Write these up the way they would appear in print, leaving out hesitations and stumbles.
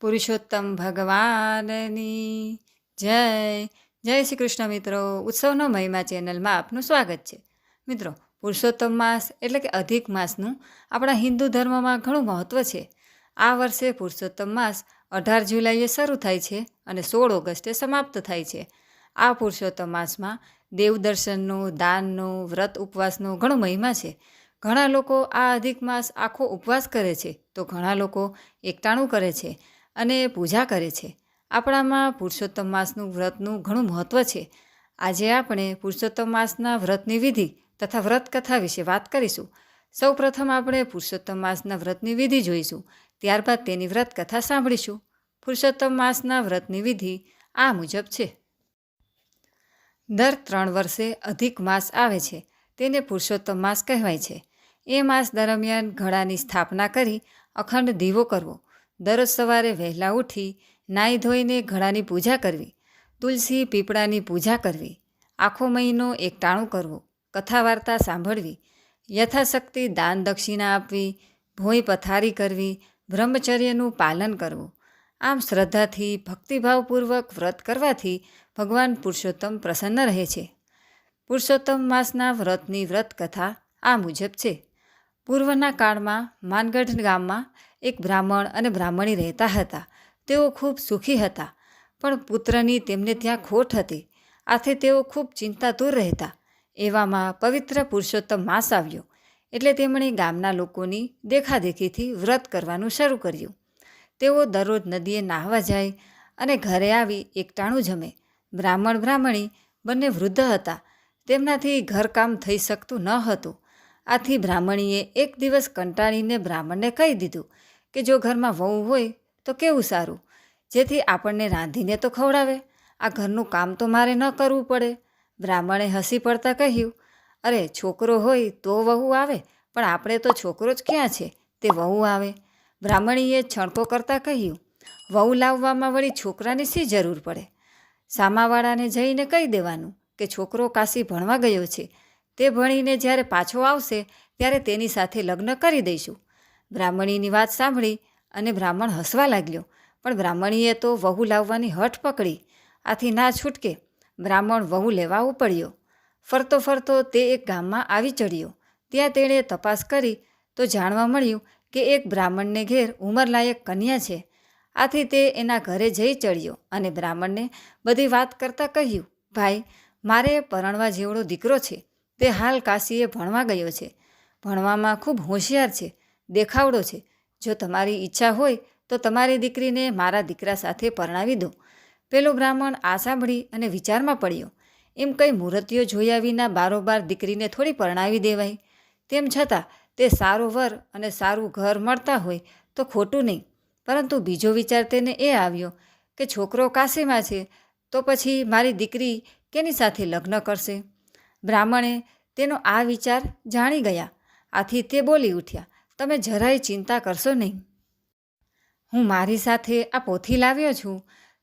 પુરુષોત્તમ ભગવાનની જય. જય શ્રી કૃષ્ણ મિત્રો. ઉત્સવનો મહિમા ચેનલમાં આપનું સ્વાગત છે. મિત્રો, પુરુષોત્તમ માસ એટલે કે અધિક માસનું આપણા હિન્દુ ધર્મમાં ઘણું મહત્ત્વ છે. આ વર્ષે પુરુષોત્તમ માસ 18 જુલાઈએ શરૂ થાય છે અને 16 ઓગસ્ટે સમાપ્ત થાય છે. આ પુરુષોત્તમ માસમાં દેવદર્શનનું, દાનનું, વ્રત ઉપવાસનું ઘણો મહિમા છે. ઘણા લોકો આ અધિક માસ આખો ઉપવાસ કરે છે, તો ઘણા લોકો એકટાણું કરે છે અને પૂજા કરે છે. આપણામાં પુરુષોત્તમ માસનું વ્રતનું ઘણું મહત્ત્વ છે. આજે આપણે પુરુષોત્તમ માસના વ્રતની વિધિ તથા વ્રત કથા વિશે વાત કરીશું. સૌ પ્રથમ આપણે પુરુષોત્તમ માસના વ્રતની વિધિ જોઈશું, ત્યારબાદ તેની વ્રત કથા સાંભળીશું. પુરુષોત્તમ માસના વ્રતની વિધિ આ મુજબ છે. દર 3 વર્ષે અધિક માસ આવે છે, તેને પુરુષોત્તમ માસ કહેવાય છે. એ માસ દરમિયાન ઘડાની સ્થાપના કરી અખંડ દીવો કરવો, દરરોજ સવારે વહેલા ઉઠી નાહી ધોઈને ઘડાની પૂજા કરવી, તુલસી પીપળાની પૂજા કરવી, આખો મહિનો એકટાણું કરવું, કથા વાર્તા સાંભળવી, યથાશક્તિ દાન દક્ષિણા આપવી, ભોંય પથારી કરવી, બ્રહ્મચર્યનું પાલન કરવું. આમ શ્રદ્ધાથી ભક્તિભાવપૂર્વક વ્રત કરવાથી ભગવાન પુરુષોત્તમ પ્રસન્ન રહે છે. પુરુષોત્તમ માસના વ્રતની વ્રત કથા આ મુજબ છે. પૂર્વના કાળમાં માનગઢ ગામમાં એક બ્રાહ્મણ અને બ્રાહ્મણી રહેતા હતા. તેઓ ખૂબ સુખી હતા, પણ પુત્રની તેમને ત્યાં ખોટ હતી. આથી તેઓ ખૂબ ચિંતાતુર રહેતા. એવામાં પવિત્ર પુરુષોત્તમ માસ આવ્યો એટલે તેમણે ગામના લોકોની દેખાદેખીથી વ્રત કરવાનું શરૂ કર્યું. તેઓ દરરોજ નદીએ નાહવા જાય અને ઘરે આવી એકટાણું જમે. બ્રાહ્મણ બ્રાહ્મણી બંને વૃદ્ધ હતા, તેમનાથી ઘરકામ થઈ શકતું ન હતું. આથી બ્રાહ્મણીએ એક દિવસ કંટાળીને બ્રાહ્મણને કહી દીધું કે જો ઘરમાં વહુ હોય તો કેવું સારું, જેથી આપણને રાંધીને તો ખવડાવે. આ ઘરનું કામ તો મારે ન કરવું પડે. બ્રાહ્મણે હસી પડતા કહ્યું, અરે છોકરો હોય તો વહુ આવે, પણ આપણે તો છોકરો જ ક્યાં છે, તે વહુ આવે. બ્રાહ્મણીએ છણકો કરતાં કહ્યું, વહુ લાવવામાં વળી છોકરાની શી જરૂર પડે? સામાવાળાને જઈને કહી દેવાનું કે છોકરો કાશી ભણવા ગયો છે, તે ભણીને જ્યારે પાછો આવશે ત્યારે તેની સાથે લગ્ન કરી દઈશું. બ્રાહ્મણીની વાત સાંભળી અને બ્રાહ્મણ હસવા લાગ્યો, પણ બ્રાહ્મણીએ તો વહુ લાવવાની હઠ પકડી. આથી ના છૂટકે બ્રાહ્મણ વહુ લેવા ઉપડ્યો. ફરતો ફરતો તે એક ગામમાં આવી ચડ્યો. ત્યાં તેણે તપાસ કરી તો જાણવા મળ્યું કે એક બ્રાહ્મણને ઘેર ઉંમરલાયક કન્યા છે. આથી તે એના ઘરે જઈ ચડ્યો અને બ્રાહ્મણને બધી વાત કરતાં કહ્યું, ભાઈ, મારે પરણવા જેવડો દીકરો છે. તે હાલ કાશીએ ભણવા ગયો છે. ભણવામાં ખૂબ હોશિયાર છે, દેખાવડો છે. જો તમારી ઈચ્છા હોય તો તમારી દીકરીને મારા દીકરા સાથે પરણાવી દો. પેલો બ્રાહ્મણ આ સાંભળી અને વિચારમાં પડ્યો. એમ કંઈ મૂર્તિઓ જોયા વિના બારોબાર દીકરીને થોડી પરણાવી દેવાય. તેમ છતાં તે સારો વર અને સારું ઘર મળતા હોય તો ખોટું નહીં. પરંતુ બીજો વિચાર તેને એ આવ્યો કે છોકરો કાશીમાં છે તો પછી મારી દીકરી કેની સાથે લગ્ન કરશે? બ્રાહ્મણે તેનો આ વિચાર જાણી ગયા. આથી તે બોલી ઉઠ્યા, તમે જરાય ચિંતા કરશો નહીં. હું મારી સાથે આ પોથી લાવ્યો છું.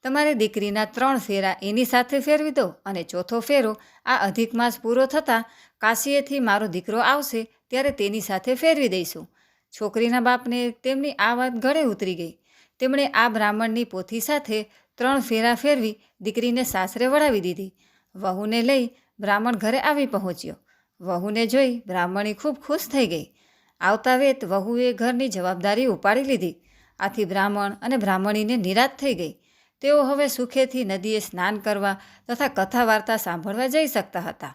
તમારી દીકરીના 3 ફેરા એની સાથે ફેરવી દો અને ચોથો ફેરો આ અધિક માસ પૂરો થતાં કાશીએથી મારો દીકરો આવશે ત્યારે તેની સાથે ફેરવી દઈશું. છોકરીના બાપને તેમની આ વાત ગળે ઉતરી ગઈ. તેમણે આ બ્રાહ્મણની પોથી સાથે 3 ફેરા ફેરવી દીકરીને સાસરે વળાવી દીધી. વહુને લઈ બ્રાહ્મણ ઘરે આવી પહોંચ્યો. વહુને જોઈ બ્રાહ્મણી ખૂબ ખુશ થઈ ગઈ. આવતા વેત વહુએ ઘરની જવાબદારી ઉપાડી લીધી. આથી બ્રાહ્મણ અને બ્રાહ્મણીને નિરાશ થઈ ગઈ. તેઓ હવે સુખેથી નદીએ સ્નાન કરવા તથા કથા વાર્તા સાંભળવા જઈ શકતા હતા.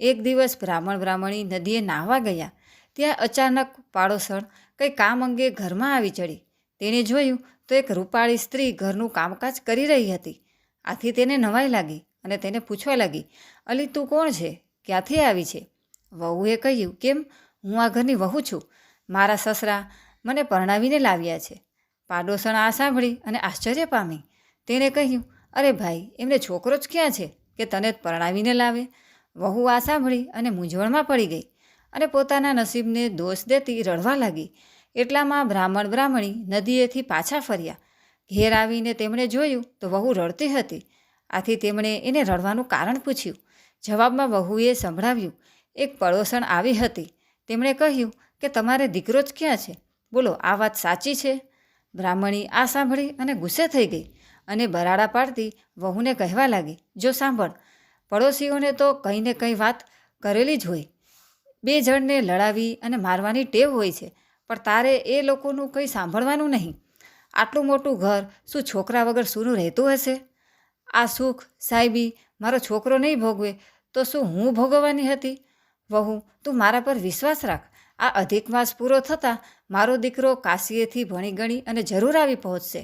એક દિવસ બ્રાહ્મણ બ્રાહ્મણી નદીએ નાહવા ગયા. ત્યાં અચાનક પાડોશણ કંઈ કામ અંગે ઘરમાં આવી ચડી. તેણે જોયું તો એક રૂપાળી સ્ત્રી ઘરનું કામકાજ કરી રહી હતી. આથી તેને નવાઈ લાગી અને તેને પૂછવા લાગી, અલી, તું કોણ છે? ક્યાંથી આવી છે? વહુએ કહ્યું, કેમ, હું આ ઘરની વહુ છું. મારા સસરા મને પરણાવીને લાવ્યા છે. પાડોશણ આ સાંભળી અને આશ્ચર્ય પામી. તેણે કહ્યું, અરે ભાઈ, એમને છોકરો જ ક્યાં છે કે તને પરણાવીને લાવે? વહુ આ સાંભળી અને મૂંઝવણમાં પડી ગઈ અને પોતાના નસીબને દોષ દેતી રડવા લાગી. એટલામાં બ્રાહ્મણ બ્રાહ્મણી નદીએથી પાછા ફર્યા. ઘેર આવીને તેમણે જોયું તો વહુ રડતી હતી. આથી તેમણે એને રડવાનું કારણ પૂછ્યું. જવાબમાં વહુએ સંભળાવ્યું, એક પડોશણ આવી હતી. તેમણે કહ્યું કે તમારે દીકરો જ ક્યાં છે? બોલો, આ વાત સાચી છે? બ્રાહ્મણી આ સાંભળી અને ગુસ્સે થઈ ગઈ અને બરાડા પાડતી વહુને કહેવા લાગી, જો સાંભળ, પડોશીઓને તો કંઈ ને કંઈ વાત કરેલી જ હોય. બે જણને લડાવી અને મારવાની ટેવ હોય છે, પણ તારે એ લોકોનું કંઈ સાંભળવાનું નહીં. આટલું મોટું ઘર શું છોકરા વગર સૂનું રહેતું હશે? આ સુખ સાહેબી મારો છોકરો નહીં ભોગવે તો શું હું ભોગવવાની હતી? વહુ, તું મારા પર વિશ્વાસ રાખ. આ અધિક માસ પૂરો થતાં મારો દીકરો કાશીએથી ભણી ગણી અને જરૂર આવી પહોંચશે.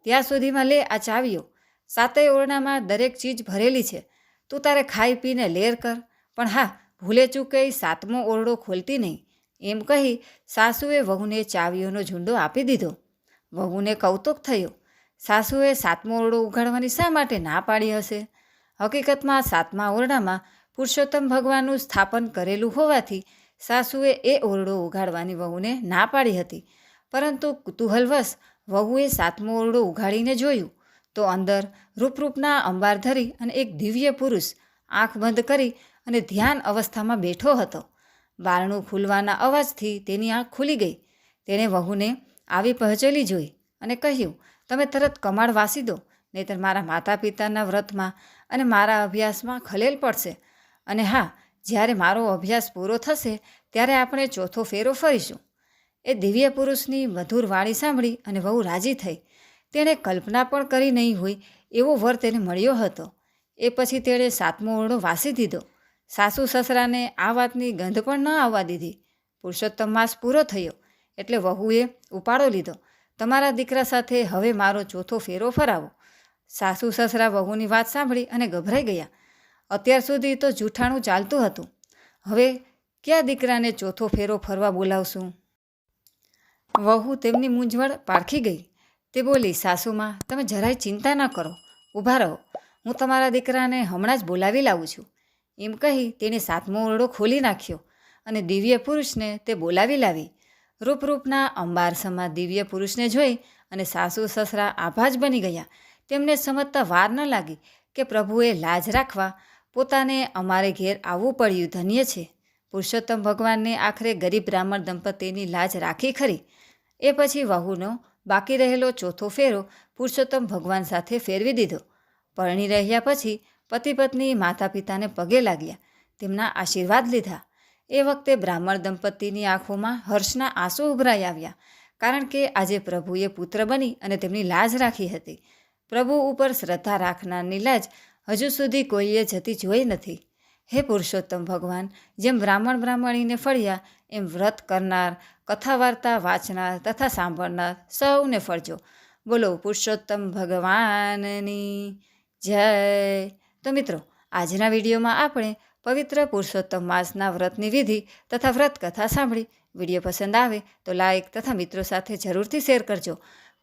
ત્યાં સુધીમાં લે આ ચાવીઓ. સાતેય ઓરડામાં દરેક ચીજ ભરેલી છે. તું તારે ખાઈ પીને લેર કર, પણ હા, ભૂલે ચૂકે 7મો ઓરડો ખોલતી નહીં. એમ કહી સાસુએ વહુને ચાવીઓનો ઝુંડો આપી દીધો. વહુને કૌતુક થયું. સાસુએ 7મો ઓરડો ઉઘાડવાની શા માટે ના પાડી હશે? હકીકતમાં 7મા ઓરડામાં પુરુષોત્તમ ભગવાનનું સ્થાપન કરેલું હોવાથી સાસુએ એ ઓરડો ઉઘાડવાની વહુને ના પાડી હતી. પરંતુ કુતૂહલવશ વહુએ 7મો ઓરડો ઉઘાડીને જોયું તો અંદર રૂપરૂપના અંબાર ધરી અને એક દિવ્ય પુરુષ આંખ બંધ કરી અને ધ્યાન અવસ્થામાં બેઠો હતો. બારણું ખુલવાના અવાજથી તેની આંખ ખુલી ગઈ. તેણે વહુને આવી પહોંચેલી જોઈ અને કહ્યું, તમે તરત કમાડ વાસી દો, નહીંતર મારા માતા પિતાના વ્રતમાં અને મારા અભ્યાસમાં ખલેલ પડશે. અને હા, જ્યારે મારો અભ્યાસ પૂરો થશે ત્યારે આપણે ચોથો ફેરો ફરીશું. એ દિવ્ય પુરુષની મધુર વાણી સાંભળી અને વહુ રાજી થઈ. તેણે કલ્પના પણ કરી નહીં હોય એવો વર તેને મળ્યો હતો. એ પછી તેણે 7મો ઓરડો વાસી દીધો. સાસુ સસરાને આ વાતની ગંધ પણ ન આવવા દીધી. પુરુષોત્તમ માસ પૂરો થયો એટલે વહુએ ઉપાડો લીધો, તમારા દીકરા સાથે હવે મારો ચોથો ફેરો ફરાવો. સાસુ સસરા વહુની વાત સાંભળી અને ગભરાઈ ગયા. અત્યાર સુધી તો જૂઠાણું ચાલતું હતું, હવે ક્યાં દીકરાને ચોથો ફેરો ફરવા બોલાવશું? વહુ તેમની મૂંઝવણ પારખી ગઈ. તે બોલી, સાસુમાં, તમે જરાય ચિંતા ન કરો, ઊભા રહો, હું તમારા દીકરાને હમણાં જ બોલાવી લાવું છું. એમ કહી તેણે 7મો ઓરડો ખોલી નાખ્યો અને દિવ્ય પુરુષને તે બોલાવી લાવી. રૂપરૂપના અંબારસમાં દિવ્ય પુરુષને જોઈ અને સાસુ સસરા આભા જ બની ગયા. તેમને સમજતા વાર ન લાગી કે પ્રભુએ લાજ રાખવા પોતાને અમારે ઘેર આવવું પડ્યું, ધન્ય છે. પુરુષોત્તમ ભગવાનને આખરે ગરીબ બ્રાહ્મણ દંપતીની લાજ રાખી ખરી. એ પછી વહુનો બાકી રહેલો ચોથો ફેરો પુરુષોત્તમ ભગવાન સાથે ફેરવી દીધો. પરણી રહ્યા પછી પતિ પત્ની માતા પિતાને પગે લાગ્યા, તેમના આશીર્વાદ લીધા. એ વખતે બ્રાહ્મણ દંપતીની આંખોમાં હર્ષના આંસુ ઉભરાઈ આવ્યા, કારણ કે આજે પ્રભુએ પુત્ર બની અને તેમની લાજ રાખી હતી. પ્રભુ ઉપર શ્રદ્ધા રાખનારની લાજ હજુ સુધી કોઈએ જતી જોઈ નથી. હે પુરુષોત્તમ ભગવાન, જેમ બ્રાહ્મણ બ્રાહ્મણીને ફળ્યા એમ વ્રત કરનાર, કથા વાર્તા વાંચનાર તથા સાંભળનાર સૌને ફળજો. બોલો પુરુષોત્તમ ભગવાનની જય. તો મિત્રો, આજના વિડીયોમાં આપણે પવિત્ર પુરુષોત્તમ માસના વ્રતની વિધિ તથા વ્રત કથા સાંભળી. વિડીયો પસંદ આવે તો લાઈક તથા મિત્રો સાથે જરૂરથી શેર કરજો.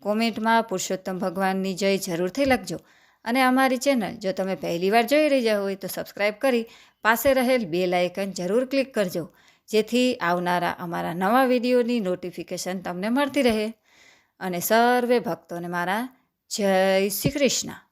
કોમેન્ટમાં પુરુષોત્તમ ભગવાનની જય જરૂરથી લખજો. અને અમારી ચેનલ જો તમે પહેલીવાર જોઈ રહ્યા હોય તો સબસ્ક્રાઈબ કરી પાસે રહેલ બેલ આઇકન જરૂર ક્લિક કરજો, જેથી આવનારા અમારા નવા વિડીયોની નોટિફિકેશન તમને મળતી રહે. અને સર્વે ભક્તોને મારા જય શ્રી કૃષ્ણ.